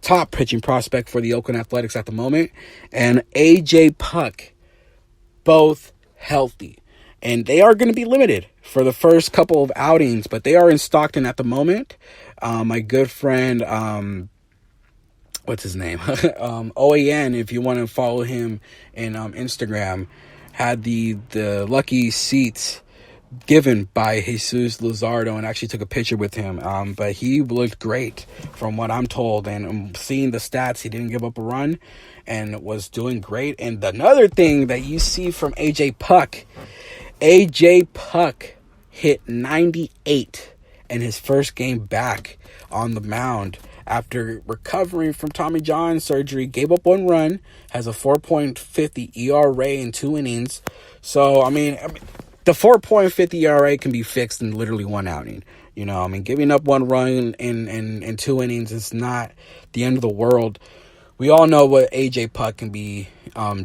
top pitching prospect for the Oakland Athletics at the moment, and AJ Puk, both healthy. And they are going to be limited for the first couple of outings, but they are in Stockton at the moment. My good friend, what's his name? OAN, if you want to follow him in Instagram, had the lucky seats given by Jesus Luzardo and actually took a picture with him. But he looked great from what I'm told, and seeing the stats, he didn't give up a run and was doing great. And another thing that you see from AJ Puk hit 98 in his first game back on the mound after recovering from Tommy John surgery. Gave up 1 run, has a 4.50 ERA in 2 innings. So, I mean, the 4.50 ERA can be fixed in literally 1 outing. Giving up 1 run in 2 innings is not the end of the world. We all know what AJ Puk can be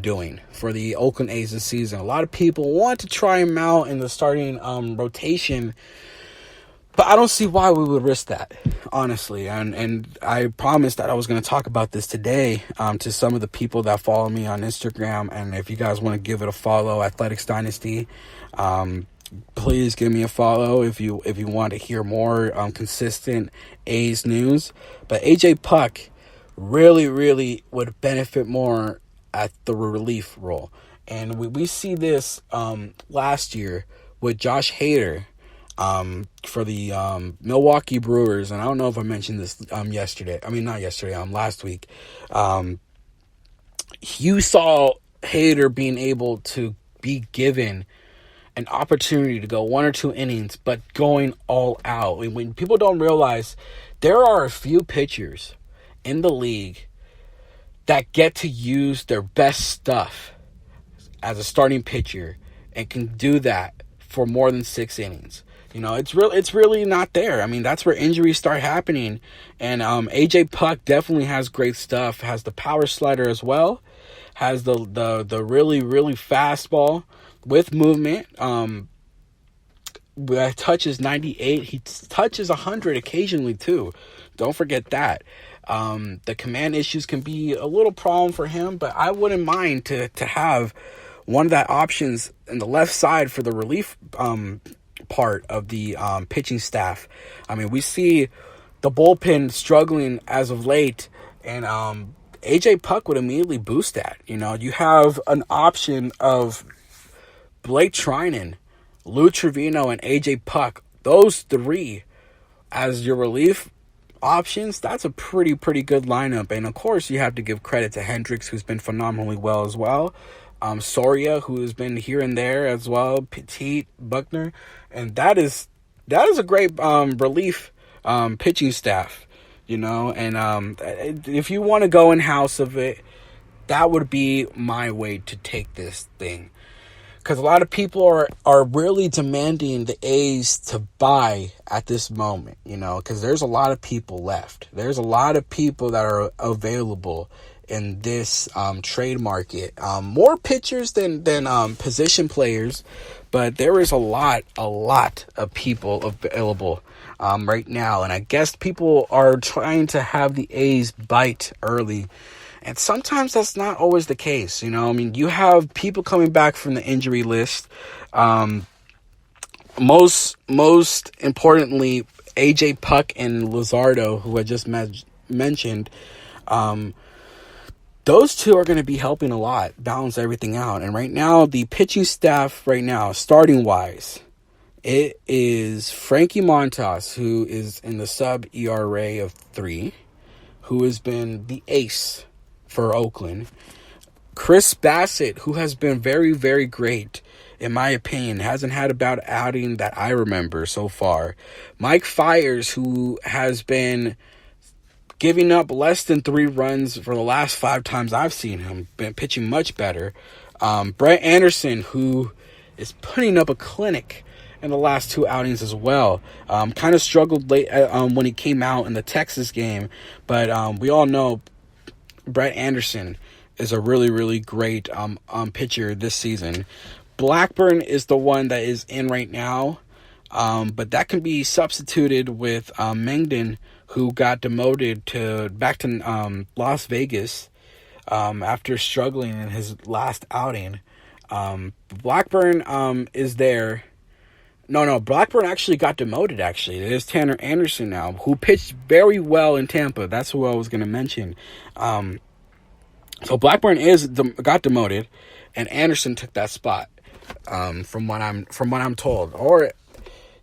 doing for the Oakland A's this season. A lot of people want to try him out in the starting rotation, but I don't see why we would risk that, honestly. And I promised that I was going to talk about this today to some of the people that follow me on Instagram. And if you guys want to give it a follow, Athletics Dynasty, please give me a follow if you want to hear more consistent A's news. But AJ Puk really, really would benefit more at the relief role. And we see this last year with Josh Hader for the Milwaukee Brewers. And I don't know if I mentioned this last week. You saw Hader being able to be given an opportunity to go 1 or 2 innings, but going all out. When people don't realize, there are a few pitchers in the league that get to use their best stuff as a starting pitcher and can do that for more than 6 innings. It's really not there. I mean, that's where injuries start happening. And AJ Puk definitely has great stuff. Has the power slider as well. Has the really, really fastball with movement. Touches 98. He touches 100 occasionally too. Don't forget that. The command issues can be a little problem for him, but I wouldn't mind to have one of that options in the left side for the relief part of the pitching staff. I mean, we see the bullpen struggling as of late, and AJ Puk would immediately boost that. You have an option of Blake Trinan, Lou Trevino, and AJ Puk. Those 3 as your relief options. That's a pretty good lineup. And of course, you have to give credit to Hendricks, who's been phenomenally well as well. Soria, who has been here and there as well. Petit, Buckner, and that is a great relief pitching staff. And if you want to go in house of it, that would be my way to take this thing. Because a lot of people are really demanding the A's to buy at this moment, because there's a lot of people left. There's a lot of people that are available in this trade market. More pitchers than position players, but there is a lot of people available right now. And I guess people are trying to have the A's bite early. And sometimes that's not always the case. You have people coming back from the injury list. Most importantly, AJ Puk and Luzardo, who I just mentioned, those 2 are going to be helping a lot, balance everything out. And right now, the pitching staff starting wise, it is Frankie Montas, who is in the sub ERA of 3, who has been the ace for Oakland. Chris Bassett, who has been very, very great, in my opinion, hasn't had a bad outing that I remember so far. Mike Fiers, who has been giving up less than 3 runs for the last 5 times I've seen him, been pitching much better. Brett Anderson, who is putting up a clinic in the last 2 outings as well. Kind of struggled late when he came out in the Texas game, but we all know Brett Anderson is a really, really great pitcher this season. Blackburn is the one that is in right now, but that can be substituted with Mengden, who got demoted back to Las Vegas after struggling in his last outing. Blackburn is there. No, Blackburn actually got demoted, actually. It is Tanner Anderson now, who pitched very well in Tampa. That's who I was going to mention. So Blackburn got demoted, and Anderson took that spot, from what I'm told. Or,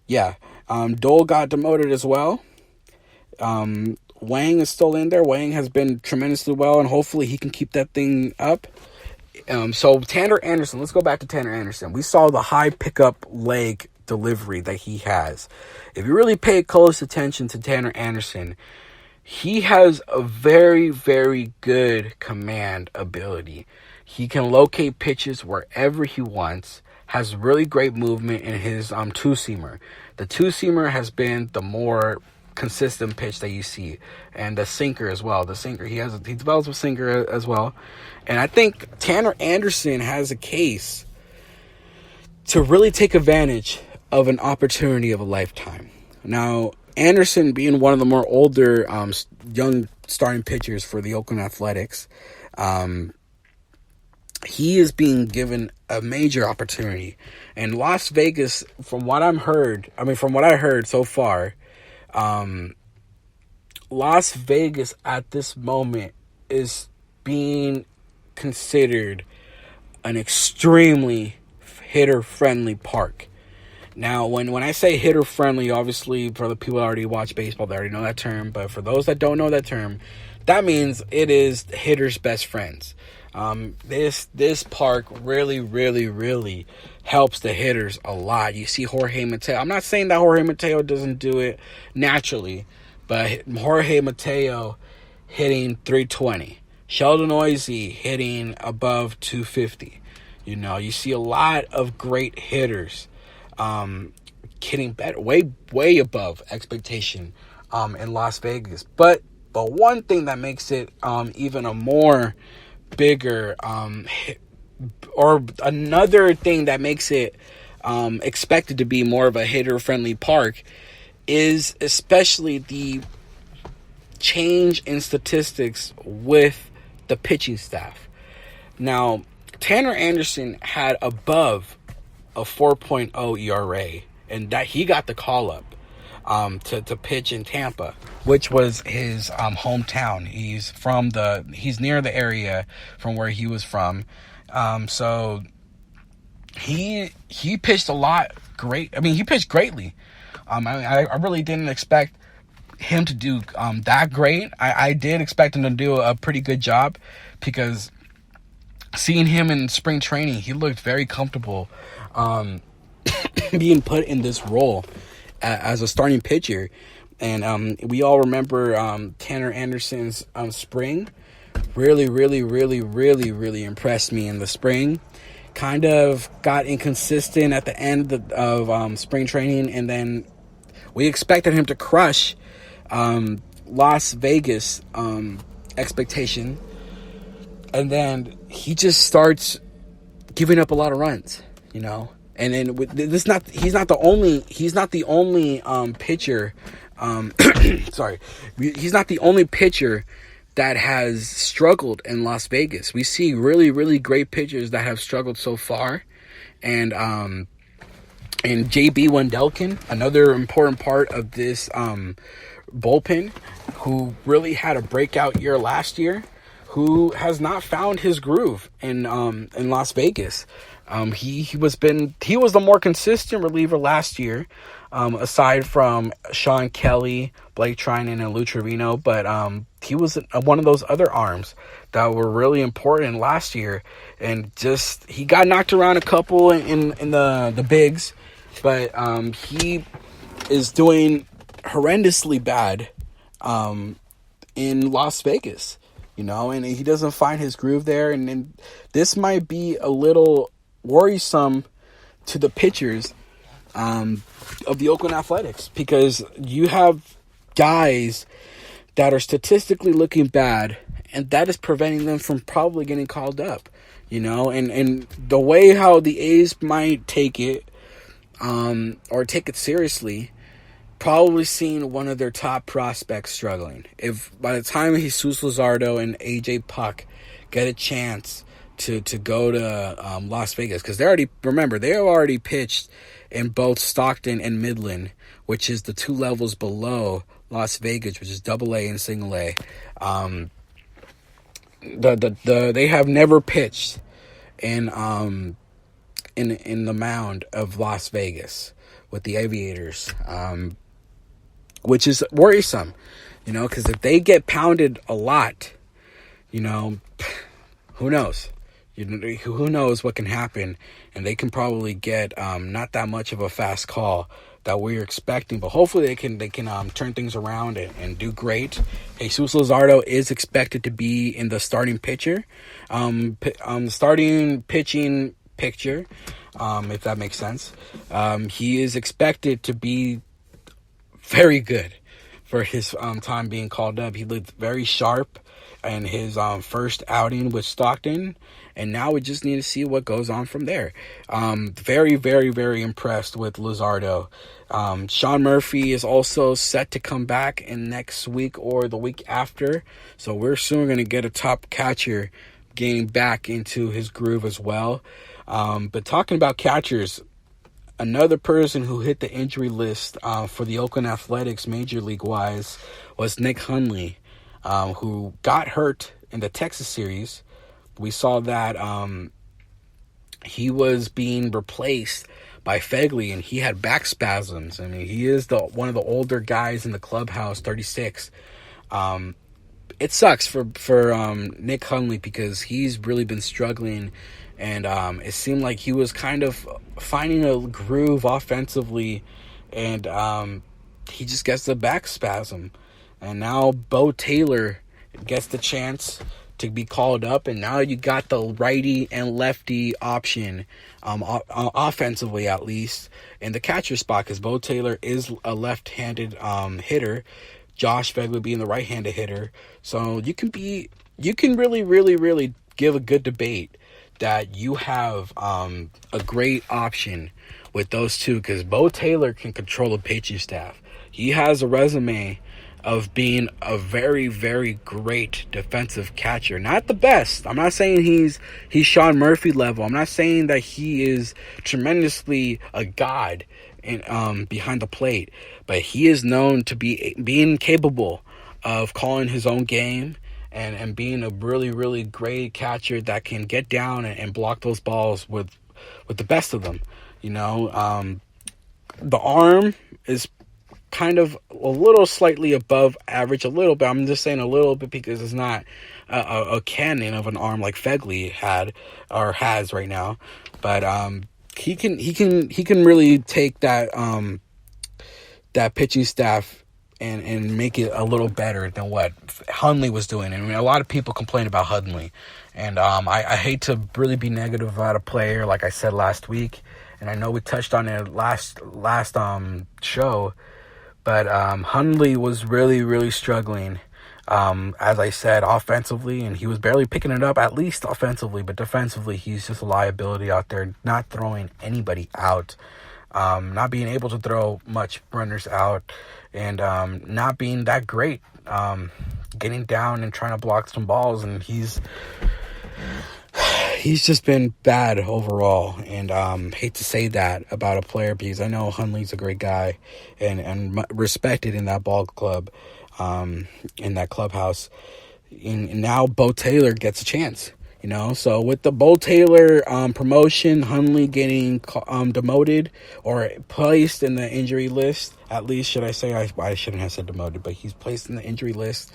yeah, Dole got demoted as well. Wang is still in there. Wang has been tremendously well, and hopefully he can keep that thing up. So Tanner Anderson, let's go back to Tanner Anderson. We saw the high pickup leg delivery that he has. If you really pay close attention to Tanner Anderson, he has a very, very good command ability. He can locate pitches wherever he wants, has really great movement in his two-seamer. The two-seamer has been the more consistent pitch that you see, and the sinker as well. The sinker, he develops a sinker as well. And I think Tanner Anderson has a case to really take advantage of an opportunity of a lifetime. Now, Anderson being one of the more older young starting pitchers for the Oakland Athletics, he is being given a major opportunity. And Las Vegas, from what I heard so far, Las Vegas at this moment is being considered an extremely hitter-friendly park. Now, when I say hitter-friendly, obviously, for the people that already watch baseball, they already know that term. But for those that don't know that term, that means it is hitters' best friends. This park really, really, really helps the hitters a lot. You see Jorge Mateo. I'm not saying that Jorge Mateo doesn't do it naturally, but Jorge Mateo hitting 320. Sheldon Noise hitting above 250. You know, you see a lot of great hitters hitting better, way above expectation in Las Vegas. But one thing that makes it even a more bigger or another thing that makes it expected to be more of a hitter-friendly park is especially the change in statistics with the pitching staff. Now, Tanner Anderson had above a 4.0 ERA, and that he got the call up to pitch in Tampa, which was his hometown. He's near the area from where he was from. So he pitched a lot great. I mean, he pitched greatly. I really didn't expect him to do that great. I did expect him to do a pretty good job, because seeing him in spring training, he looked very comfortable being put in this role as a starting pitcher. And we all remember Tanner Anderson's spring. Really, really, really, really, really impressed me in the spring. Kind of got inconsistent at the end of spring training, and then we expected him to crush Las Vegas expectation, and then he just starts giving up a lot of runs, you know. And then he's not the only pitcher. Sorry, he's not the only pitcher that has struggled in Las Vegas. We see really, really great pitchers that have struggled so far, and JB Wendelken, another important part of this bullpen, who really had a breakout year last year, who has not found his groove in Las Vegas. He was the more consistent reliever last year, aside from Sean Kelly, Blake Trinan, and Lou Trevino. But he was one of those other arms that were really important last year, and just he got knocked around a couple in the bigs, but he is doing horrendously bad in Las Vegas, you know, and he doesn't find his groove there, and this might be a little worrisome to the pitchers of the Oakland Athletics, because you have guys that are statistically looking bad, and that is preventing them from probably getting called up, you know, and the way how the A's might take it or take it seriously probably seen one of their top prospects struggling. If by the time Jesus Luzardo and AJ Puck get a chance to go to Las Vegas, because they have already pitched in both Stockton and Midland, which is the two levels below Las Vegas, which is Double A and Single A. They have never pitched in the mound of Las Vegas with the Aviators, which is worrisome, because if they get pounded a lot, who knows? Who knows what can happen, and they can probably get not that much of a fast call that we're expecting, but hopefully they can turn things around and do great. Jesus Luzardo is expected to be in the starting pitcher, starting pitching picture, if that makes sense. He is expected to be very good for his time being called up. He looked very sharp in his first outing with Stockton, and now we just need to see what goes on from there. Very, very, very impressed with Luzardo. Sean Murphy is also set to come back in next week or the week after, so we're soon going to get a top catcher getting back into his groove as well. But talking about catchers, another person who hit the injury list for the Oakland Athletics Major League wise was Nick Hundley, who got hurt in the Texas series. We saw that he was being replaced by Fegley, and he had back spasms. I mean, he is one of the older guys in the clubhouse, 36. It sucks for Nick Hundley because he's really been struggling, and it seemed like he was kind of finding a groove offensively, and he just gets the back spasm. And now Bo Taylor gets the chance to be called up, and now you got the righty and lefty option, offensively at least, in the catcher spot, because Bo Taylor is a left-handed hitter, Josh Fegley being the right-handed hitter. So you can really, really, really give a good debate that you have a great option with those two, because Bo Taylor can control the pitching staff. He has a resume of being a very, very great defensive catcher. Not the best. I'm not saying he's Sean Murphy level. I'm not saying that he is tremendously a god in, behind the plate, but he is known to being capable of calling his own game and being a really, really great catcher that can get down and block those balls with the best of them. The arm is kind of a little slightly above average, a little bit. I'm just saying a little bit because it's not a cannon of an arm like Fegley had or has right now. But he can really take that that pitching staff and make it a little better than what Hundley was doing. I mean, a lot of people complain about Hundley, and I hate to really be negative about a player, like I said last week, and I know we touched on it last show. But Hundley was really, really struggling, as I said, offensively, and he was barely picking it up, at least offensively. But defensively, he's just a liability out there, not throwing anybody out, not being able to throw much runners out, and not being that great, getting down and trying to block some balls. And he's just been bad overall, and hate to say that about a player because I know Hundley's a great guy and respected in that ball club, in that clubhouse. And now Bo Taylor gets a chance, So with the Bo Taylor promotion, Hundley getting demoted or placed in the injury list, at least should I say, I shouldn't have said demoted, but he's placed in the injury list.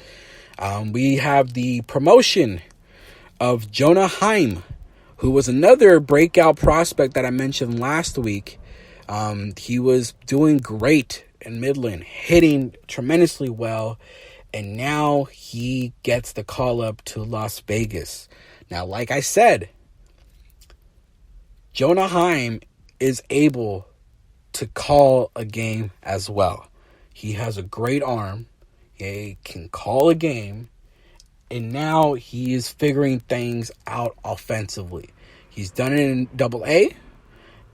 We have the promotion of Jonah Heim, who was another breakout prospect that I mentioned last week. He was doing great in Midland, hitting tremendously well, and now he gets the call up to Las Vegas. Now, like I said, Jonah Heim is able to call a game as well. He has a great arm. He can call a game. And now he is figuring things out offensively. He's done it in Double A,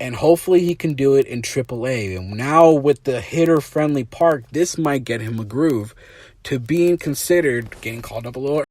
And hopefully he can do it in AAA. And now with the hitter-friendly park, this might get him a groove to being considered, getting called up a little